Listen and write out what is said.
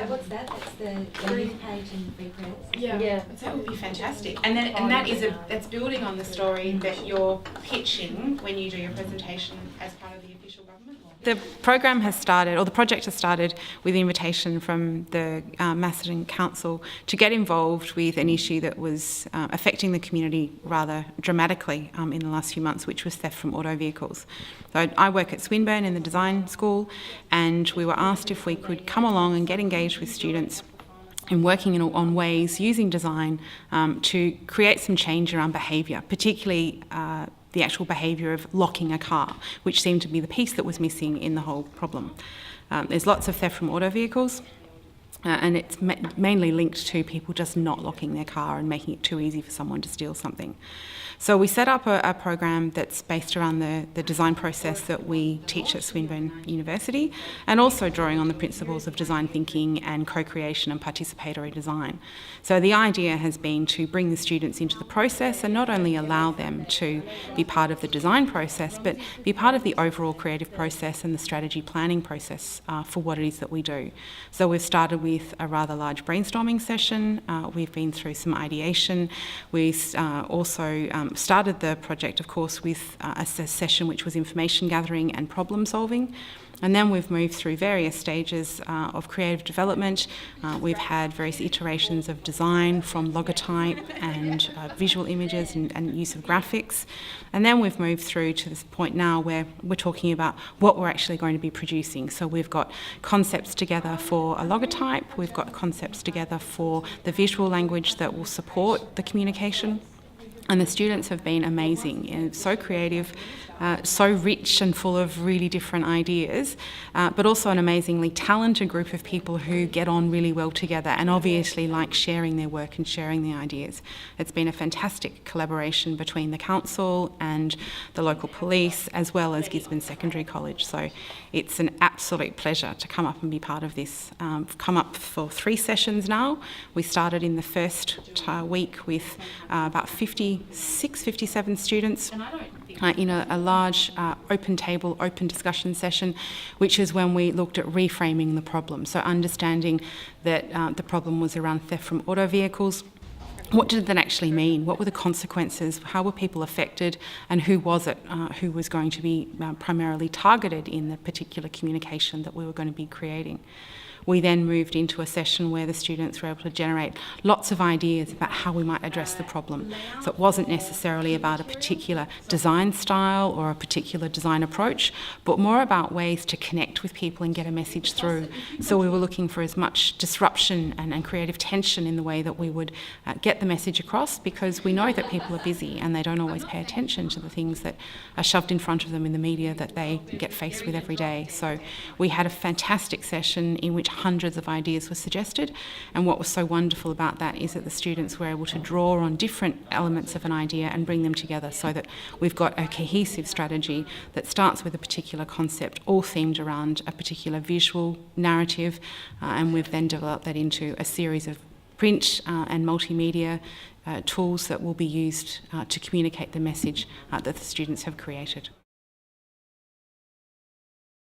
What's that? That's the youth page in Free Press. Yeah. That would be fantastic. And that's building on the story that you're pitching when you do your presentation as part of the official government law. The program has started, or the project has started, with the invitation from the Macedon Council to get involved with an issue that was affecting the community rather dramatically in the last few months, which was theft from auto vehicles. So I work at Swinburne in the design school, and we were asked if we could come along and get engaged with students in working on ways using design to create some change around behaviour, particularly the actual behaviour of locking a car, which seemed to be the piece that was missing in the whole problem. There's lots of theft from auto vehicles, and it's mainly linked to people just not locking their car and making it too easy for someone to steal something. So we set up a program that's based around the design process that we teach at Swinburne University, and also drawing on the principles of design thinking and co-creation and participatory design. So the idea has been to bring the students into the process and not only allow them to be part of the design process, but be part of the overall creative process and the strategy planning process for what it is that we do. So we've started with a rather large brainstorming session. We've been through some ideation. We also started the project, of course, with a session which was information gathering and problem solving. And then we've moved through various stages of creative development. We've had various iterations of design, from logotype and visual images and use of graphics. And then we've moved through to this point now where we're talking about what we're actually going to be producing. So we've got concepts together for a logotype, we've got concepts together for the visual language that will support the communication. And the students have been amazing, and so creative, so rich and full of really different ideas, but also an amazingly talented group of people who get on really well together and obviously like sharing their work and sharing their ideas. It's been a fantastic collaboration between the council and the local police, as well as Gisborne Secondary College. So it's an absolute pleasure to come up and be part of this. Come up for 3 sessions now. We started in the first week with about 56, 57 students in a large open table, open discussion session, which is when we looked at reframing the problem. So understanding that the problem was around theft from auto vehicles. What did that actually mean? What were the consequences? How were people affected? And who was it who was going to be primarily targeted in the particular communication that we were going to be creating? We then moved into a session where the students were able to generate lots of ideas about how we might address the problem. So it wasn't necessarily about a particular design style or a particular design approach, but more about ways to connect with people and get a message through. So we were looking for as much disruption and creative tension in the way that we would get the message across, because we know that people are busy and they don't always pay attention to the things that are shoved in front of them in the media that they get faced with every day. So we had a fantastic session in which hundreds of ideas were suggested, and what was so wonderful about that is that the students were able to draw on different elements of an idea and bring them together so that we've got a cohesive strategy that starts with a particular concept, all themed around a particular visual narrative, and we've then developed that into a series of print and multimedia tools that will be used to communicate the message that the students have created.